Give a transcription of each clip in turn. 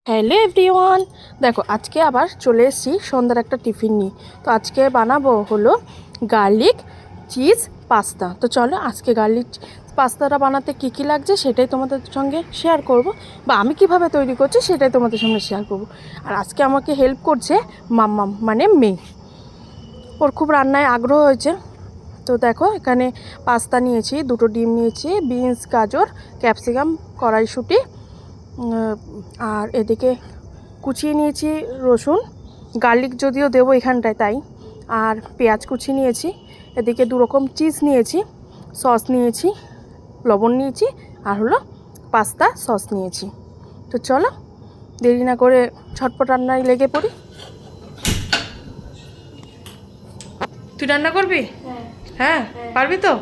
Hello everyone, দেখো আজকে আবার চলে এসেছি সন্ধ্যার একটা টিফিন নিয়ে। তো আজকে বানাবো হলো গার্লিক চিজ পাস্তা। তো চলো আজকে গার্লিক পাস্তাটা বানাতে কী কী লাগছে সেটাই তোমাদের সঙ্গে শেয়ার করব, বা আমি কিভাবে তৈরি করছি সেটাই তোমাদের সঙ্গে শেয়ার করব। আর আজকে আমাকে হেল্প করছে মাম্মাম, মানে মেয়ে। ওর খুব রান্নায় আগ্রহ হয়েছে। তো দেখো এখানে পাস্তা নিয়েছি, দুটো ডিম নিয়েছি, বিনস, গাজর, ক্যাপসিকাম, কড়াইশুঁটি, আর এদিকে কুচিয়ে নিয়েছি রসুন, গার্লিক যদিও দেবো এখানটায় তাই, আর পেঁয়াজ কুচি নিয়েছি। এদিকে দু রকম চিজ নিয়েছি, সস নিয়েছি, লবণ নিয়েছি, আর হলো পাস্তা সস নিয়েছি। তো চলো দেরি না করে ঝটপট রান্নায় লেগে পড়ি। তুই রান্না করবি? হ্যাঁ, পারবি তো?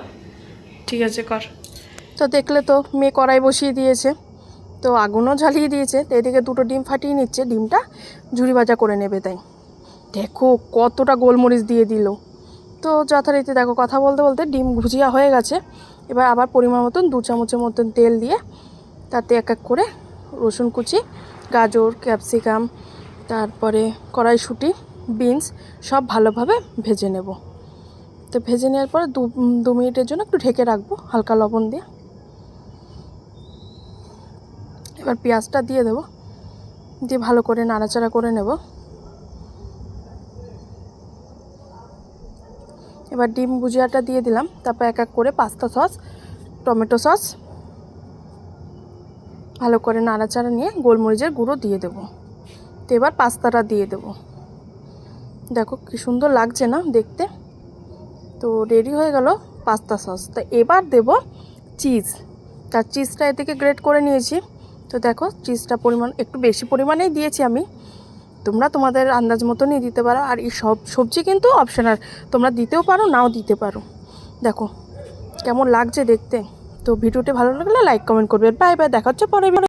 ঠিক আছে, কর। তো দেখলে তো মেয়ে কড়াই বসিয়ে দিয়েছে, তো আগুনও জ্বালিয়ে দিয়েছে। তো এদিকে দুটো ডিম ফাটিয়ে নিচ্ছে, ডিমটা ঝুরি ভাজা করে নেবে। তাই দেখো কতটা গোলমরিচ দিয়ে দিল। তো যথারীতি দেখো কথা বলতে বলতে ডিম ভুজিয়া হয়ে গেছে। এবার আবার পরিমাণ মতন 2 চামচের মতন তেল দিয়ে তাতে এক এক করে রসুন কুচি, গাজর, ক্যাপসিকাম, তারপরে কড়াইশুঁটি, বিনস সব ভালোভাবে ভেজে নেব। তো ভেজে নেওয়ার পরে 2 মিনিটের জন্য একটু ঢেকে রাখবো হালকা লবণ দিয়ে। এবার পেঁয়াজটা দিয়ে দেবো, দিয়ে ভালো করে নাড়াচাড়া করে নেব। এবার ডিম ভুজিয়াটা দিয়ে দিলাম, তারপর এক এক করে পাস্তা সস, টমেটো সস ভালো করে নাড়াচাড়া নিয়ে গোলমরিচের গুঁড়ো দিয়ে দেবো। তো এবার পাস্তাটা দিয়ে দেবো। দেখো কি সুন্দর লাগছে না দেখতে। তো রেডি হয়ে গেল পাস্তা সস। তা এবার দেব চিজ। তার চিজটা এ থেকে গ্রেট করে নিয়েছি। তো দেখো চিজটা পরিমাণ একটু বেশি পরিমাণেই দিয়েছি আমি, তোমরা তোমাদের আন্দাজ মতনই দিতে পারো। আর এই সব সবজি কিন্তু অপশনাল, তোমরা দিতেও পারো নাও দিতে পারো। দেখো কেমন লাগছে দেখতে। তো ভিডিওটি ভালো লাগলে লাইক কমেন্ট করবে। বাই বাই, দেখা হচ্ছে পরে।